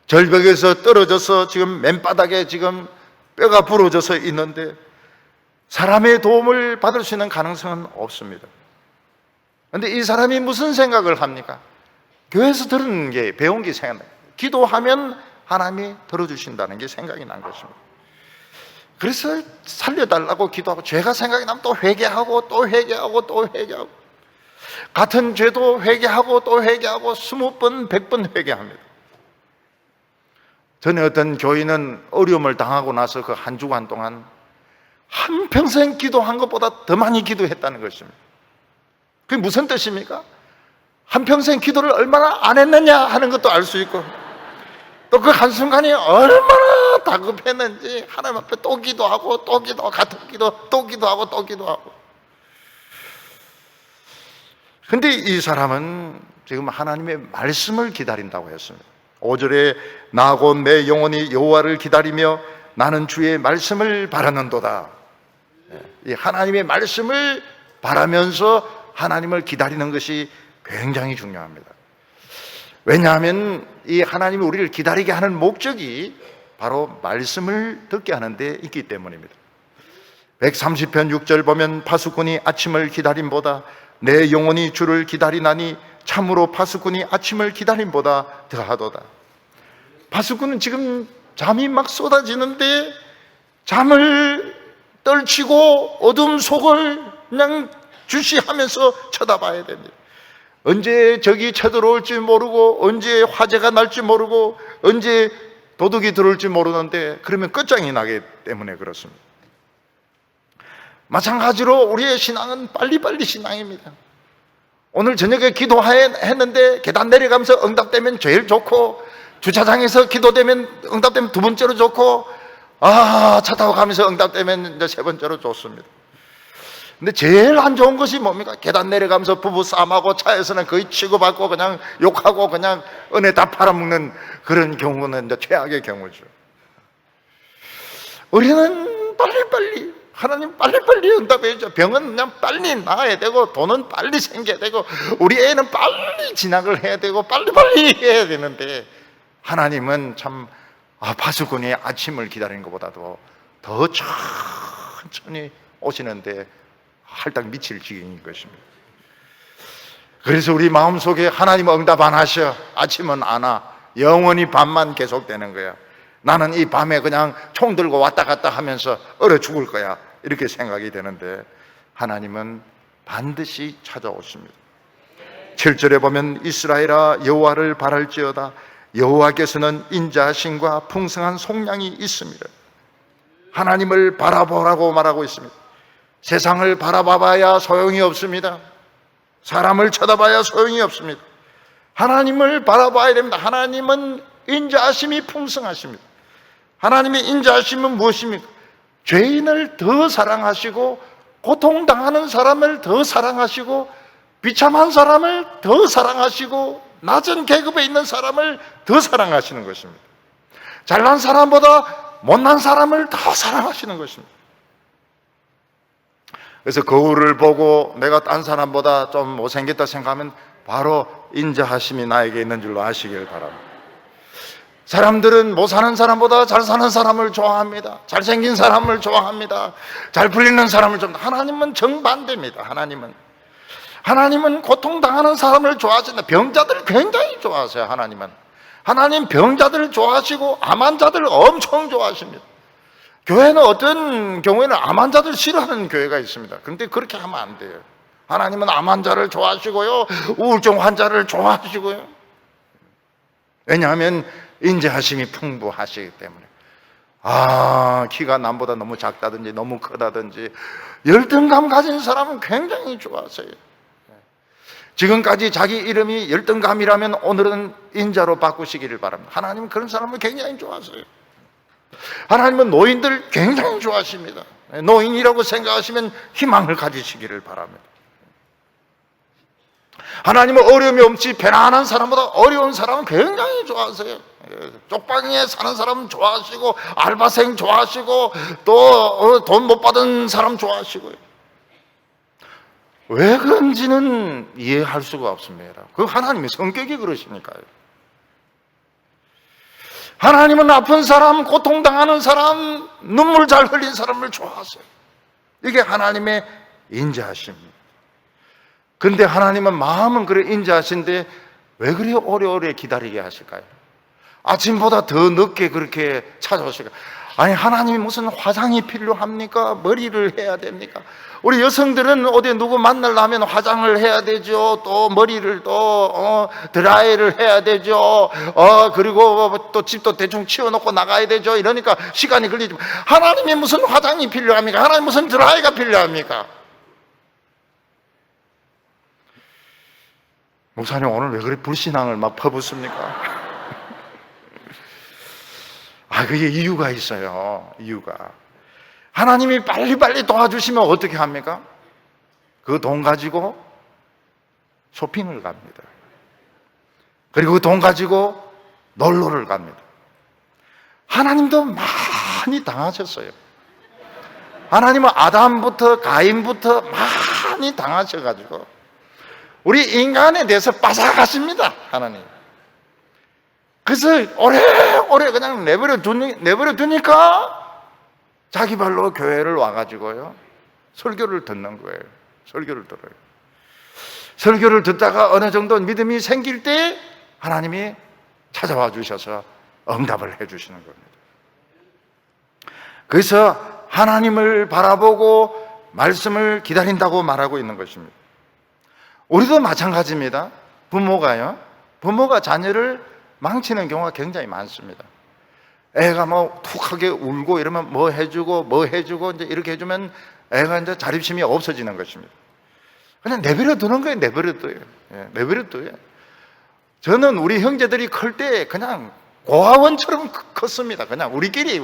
절벽에서 떨어져서 지금 맨바닥에 지금 뼈가 부러져서 있는데 사람의 도움을 받을 수 있는 가능성은 없습니다. 그런데 이 사람이 무슨 생각을 합니까? 교회에서 들은 게, 배운 게 생각나요. 기도하면 하나님이 들어주신다는 게 생각이 난 것입니다. 그래서 살려달라고 기도하고, 죄가 생각이 나면 또 회개하고 또 회개하고 또 회개하고, 같은 죄도 회개하고 또 회개하고 20번 100번 회개합니다. 전에 어떤 교인은 어려움을 당하고 나서 그 한 주간 동안 한평생 기도한 것보다 더 많이 기도했다는 것입니다. 그게 무슨 뜻입니까? 한평생 기도를 얼마나 안 했느냐 하는 것도 알 수 있고, 또 그 한순간이 얼마나 다급했는지 하나님 앞에 또 기도하고 또 기도하고, 같은 기도 또 기도하고 또 기도하고. 근데 이 사람은 지금 하나님의 말씀을 기다린다고 했습니다. 5절에 나 곧 내 영혼이 여호와를 기다리며 나는 주의 말씀을 바라는도다. 이 하나님의 말씀을 바라면서 하나님을 기다리는 것이 굉장히 중요합니다. 왜냐하면 이 하나님이 우리를 기다리게 하는 목적이 바로 말씀을 듣게 하는 데 있기 때문입니다. 130편 6절 보면 파수꾼이 아침을 기다림보다 내 영혼이 주를 기다리나니 참으로 파수꾼이 아침을 기다림보다 더하도다. 파수꾼은 지금 잠이 막 쏟아지는데 잠을 떨치고 어둠 속을 그냥 주시하면서 쳐다봐야 됩니다. 언제 적이 쳐들어올지 모르고, 언제 화재가 날지 모르고, 언제 도둑이 들어올지 모르는데, 그러면 끝장이 나기 때문에 그렇습니다. 마찬가지로 우리의 신앙은 빨리빨리 신앙입니다. 오늘 저녁에 기도했는데 계단 내려가면서 응답되면 제일 좋고, 주차장에서 기도되면 응답되면 두 번째로 좋고, 차 타고 가면서 응답되면 이제 세 번째로 좋습니다. 근데 제일 안 좋은 것이 뭡니까? 계단 내려가면서 부부 싸움하고 차에서는 거의 치고받고 그냥 욕하고 그냥 은혜 다 팔아먹는 그런 경우는 이제 최악의 경우죠. 우리는 빨리빨리, 하나님 빨리빨리 응답해야죠. 병은 그냥 빨리 나아야 되고, 돈은 빨리 생겨야 되고, 우리 애는 빨리 진학을 해야 되고, 빨리빨리 해야 되는데, 하나님은 참 파수꾼이 아침을 기다리는 것보다도 더 천천히 오시는데 할딱 미칠 지경인 것입니다. 그래서 우리 마음속에 하나님 응답 안 하셔, 아침은 안 와, 영원히 밤만 계속되는 거야. 나는 이 밤에 그냥 총 들고 왔다 갔다 하면서 얼어 죽을 거야, 이렇게 생각이 되는데 하나님은 반드시 찾아오십니다. 7절에 보면 이스라엘아 여호와를 바랄지어다 여호와께서는 인자하심과 풍성한 속량이 있습니다. 하나님을 바라보라고 말하고 있습니다. 세상을 바라봐야 소용이 없습니다. 사람을 쳐다봐야 소용이 없습니다. 하나님을 바라봐야 됩니다. 하나님은 인자하심이 풍성하십니다. 하나님의 인자하심은 무엇입니까? 죄인을 더 사랑하시고, 고통당하는 사람을 더 사랑하시고, 비참한 사람을 더 사랑하시고, 낮은 계급에 있는 사람을 더 사랑하시는 것입니다. 잘난 사람보다 못난 사람을 더 사랑하시는 것입니다. 그래서 거울을 보고 내가 딴 사람보다 좀 못생겼다 생각하면 바로 인자하심이 나에게 있는 줄로 아시길 바랍니다. 사람들은 못 사는 사람보다 잘 사는 사람을 좋아합니다. 잘생긴 사람을 좋아합니다. 잘 풀리는 사람을 좀. 하나님은 정반대입니다. 하나님은 고통당하는 사람을 좋아하신다. 병자들 굉장히 좋아하세요. 하나님 병자들을 좋아하시고 암 환자들을 엄청 좋아하십니다. 교회는 어떤 경우에는 암 환자들 싫어하는 교회가 있습니다. 그런데 그렇게 하면 안 돼요. 하나님은 암 환자를 좋아하시고요, 우울증 환자를 좋아하시고요. 왜냐하면 인자하심이 풍부하시기 때문에. 키가 남보다 너무 작다든지 너무 크다든지 열등감 가진 사람은 굉장히 좋아하세요. 지금까지 자기 이름이 열등감이라면 오늘은 인자로 바꾸시기를 바랍니다. 하나님은 그런 사람을 굉장히 좋아하세요. 하나님은 노인들 굉장히 좋아하십니다. 노인이라고 생각하시면 희망을 가지시기를 바랍니다. 하나님은 어려움이 없이 편안한 사람보다 어려운 사람은 굉장히 좋아하세요. 쪽방에 사는 사람 좋아하시고, 알바생 좋아하시고, 또 돈 못 받은 사람 좋아하시고요. 왜 그런지는 이해할 수가 없습니다. 그 하나님의 성격이 그러시니까요. 하나님은 아픈 사람, 고통당하는 사람, 눈물 잘 흘린 사람을 좋아하세요. 이게 하나님의 인자하십니다. 근데 하나님은 마음은 그래 인자하신데 왜 그리 오래오래 기다리게 하실까요? 아침보다 더 늦게 그렇게 찾아오실까요? 아니, 하나님이 무슨 화장이 필요합니까? 머리를 해야 됩니까? 우리 여성들은 어디 누구 만나려면 화장을 해야 되죠. 또 머리를 또 드라이를 해야 되죠. 그리고 또 집도 대충 치워놓고 나가야 되죠. 이러니까 시간이 걸리지만 하나님이 무슨 화장이 필요합니까? 하나님 무슨 드라이가 필요합니까? 목사님 오늘 왜 그렇게 불신앙을 막 퍼붓습니까? 그게 이유가 있어요. 이유가. 하나님이 빨리빨리 도와주시면 어떻게 합니까? 그 돈 가지고 쇼핑을 갑니다. 그리고 그 돈 가지고 놀러를 갑니다. 하나님도 많이 당하셨어요. 하나님은 아담부터 가인부터 많이 당하셔가지고 우리 인간에 대해서 빠삭하십니다. 하나님. 그래서 오래오래 그냥 내버려 두니까 자기 발로 교회를 와가지고요 설교를 듣는 거예요. 설교를 들어요. 설교를 듣다가 어느 정도 믿음이 생길 때 하나님이 찾아와 주셔서 응답을 해 주시는 겁니다. 그래서 하나님을 바라보고 말씀을 기다린다고 말하고 있는 것입니다. 우리도 마찬가지입니다. 부모가 자녀를 망치는 경우가 굉장히 많습니다. 애가 뭐 툭하게 울고 이러면 뭐 해주고 이제 이렇게 해주면 애가 이제 자립심이 없어지는 것입니다. 그냥 내버려 두는 거예요. 내버려 둬요. 저는 우리 형제들이 클 때 그냥 고아원처럼 컸습니다. 그냥 우리끼리.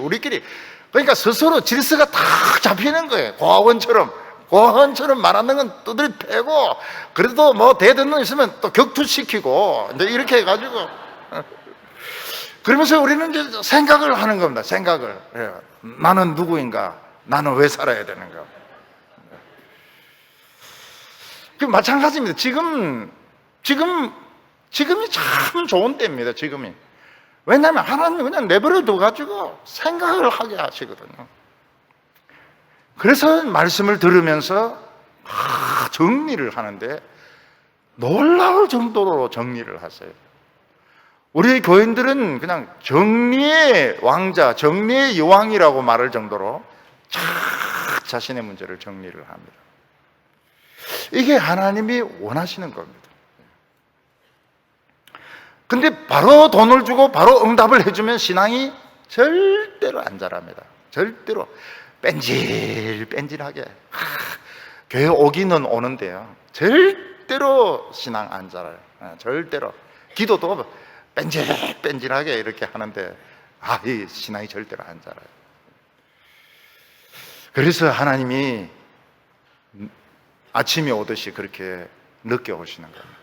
그러니까 스스로 질서가 다 잡히는 거예요. 고아원처럼 말하는 건 두드려 패고, 그래도 뭐 대드는 놈 있으면 또 격투시키고 이제 이렇게 해가지고 그러면서 우리는 이제 생각을 하는 겁니다. 생각을. 나는 누구인가? 나는 왜 살아야 되는가? 그 마찬가지입니다. 지금이 참 좋은 때입니다. 지금이. 왜냐하면 하나님이 그냥 내버려 둬가지고 생각을 하게 하시거든요. 그래서 말씀을 들으면서 정리를 하는데 놀라울 정도로 정리를 하세요. 우리 교인들은 그냥 정리의 왕자, 정리의 여왕이라고 말할 정도로 자신의 문제를 정리를 합니다. 이게 하나님이 원하시는 겁니다. 근데 바로 돈을 주고 바로 응답을 해주면 신앙이 절대로 안 자랍니다. 절대로 뺀질뺀질하게 교회 오기는 오는데요, 절대로 신앙 안 자라요. 절대로. 기도도 뺀질뺀질하게 이렇게 하는데 이 신앙이 절대로 안 자라요. 그래서 하나님이 아침이 오듯이 그렇게 늦게 오시는 겁니다.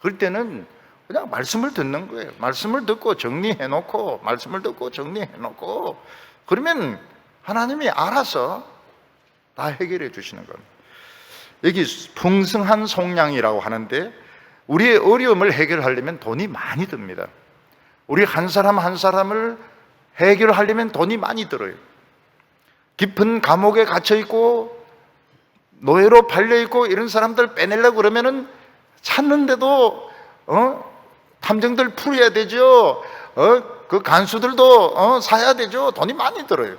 그럴 때는 그냥 말씀을 듣는 거예요. 말씀을 듣고 정리해놓고 그러면 하나님이 알아서 다 해결해 주시는 겁니다. 여기 풍성한 속량이라고 하는데 우리의 어려움을 해결하려면 돈이 많이 듭니다. 우리 한 사람 한 사람을 해결하려면 돈이 많이 들어요. 깊은 감옥에 갇혀있고 노예로 팔려있고 이런 사람들 빼내려고 그러면은 찾는데도 탐정들 풀어야 되죠. 그 간수들도 사야 되죠. 돈이 많이 들어요.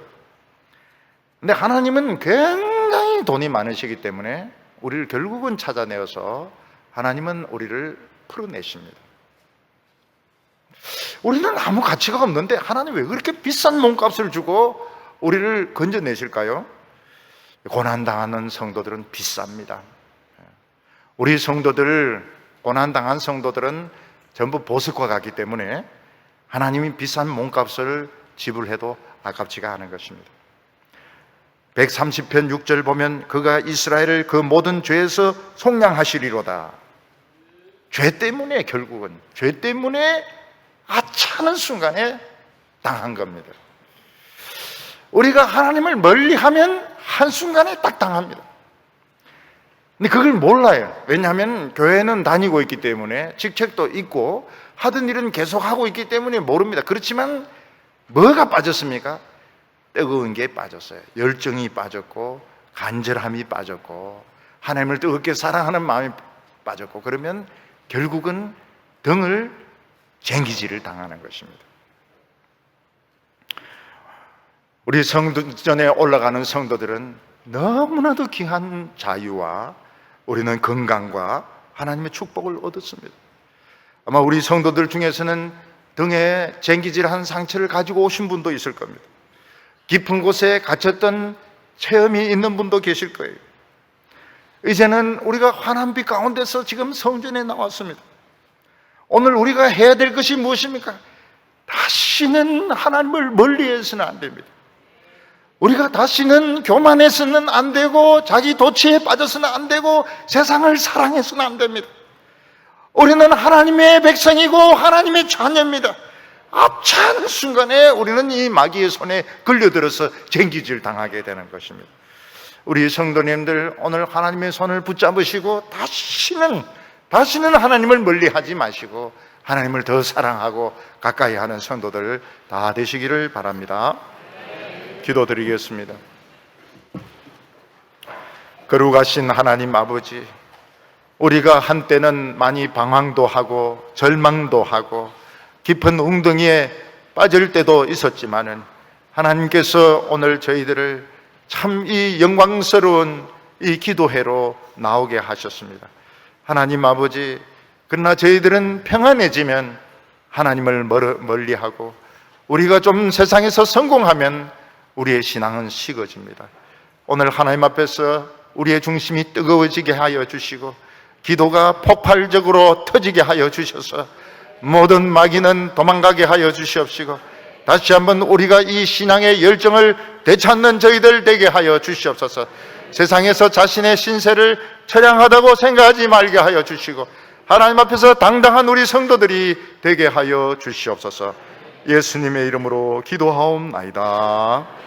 근데 하나님은 굉장히 돈이 많으시기 때문에 우리를 결국은 찾아내어서 하나님은 우리를 풀어내십니다. 우리는 아무 가치가 없는데 하나님 왜 그렇게 비싼 몸값을 주고 우리를 건져내실까요? 고난당하는 성도들은 비쌉니다. 우리 성도들, 고난당한 성도들은 전부 보석과 같기 때문에 하나님이 비싼 몸값을 지불해도 아깝지가 않은 것입니다. 130편 6절 보면 그가 이스라엘을 그 모든 죄에서 속량하시리로다. 죄 때문에, 결국은 죄 때문에 하찮은 순간에 당한 겁니다. 우리가 하나님을 멀리하면 한순간에 딱 당합니다. 근데 그걸 몰라요. 왜냐하면 교회는 다니고 있기 때문에, 직책도 있고 하던 일은 계속하고 있기 때문에 모릅니다. 그렇지만 뭐가 빠졌습니까? 뜨거운 게 빠졌어요. 열정이 빠졌고 간절함이 빠졌고 하나님을 뜨겁게 사랑하는 마음이 빠졌고, 그러면 결국은 등을 쟁기질을 당하는 것입니다. 우리 성전에 올라가는 성도들은 너무나도 귀한 자유와 우리는 건강과 하나님의 축복을 얻었습니다. 아마 우리 성도들 중에서는 등에 쟁기질한 상처를 가지고 오신 분도 있을 겁니다. 깊은 곳에 갇혔던 체험이 있는 분도 계실 거예요. 이제는 우리가 환한 빛 가운데서 지금 성전에 나왔습니다. 오늘 우리가 해야 될 것이 무엇입니까? 다시는 하나님을 멀리해서는 안 됩니다. 우리가 다시는 교만해서는 안 되고 자기 도취에 빠져서는 안 되고 세상을 사랑해서는 안 됩니다. 우리는 하나님의 백성이고 하나님의 자녀입니다. 앞차는 순간에 우리는 이 마귀의 손에 걸려들어서 쟁기질 당하게 되는 것입니다. 우리 성도님들, 오늘 하나님의 손을 붙잡으시고 다시는 하나님을 멀리하지 마시고 하나님을 더 사랑하고 가까이 하는 성도들 다 되시기를 바랍니다. 기도드리겠습니다. 거룩하신 하나님 아버지, 우리가 한때는 많이 방황도 하고 절망도 하고 깊은 웅덩이에 빠질 때도 있었지만은 하나님께서 오늘 저희들을 참 이 영광스러운 이 기도회로 나오게 하셨습니다. 하나님 아버지, 그러나 저희들은 평안해지면 하나님을 멀리하고 우리가 좀 세상에서 성공하면 우리의 신앙은 식어집니다. 오늘 하나님 앞에서 우리의 중심이 뜨거워지게 하여 주시고 기도가 폭발적으로 터지게 하여 주셔서 모든 마귀는 도망가게 하여 주시옵시고 다시 한번 우리가 이 신앙의 열정을 되찾는 저희들 되게 하여 주시옵소서. 세상에서 자신의 신세를 처량하다고 생각하지 말게 하여 주시고 하나님 앞에서 당당한 우리 성도들이 되게 하여 주시옵소서. 예수님의 이름으로 기도하옵나이다.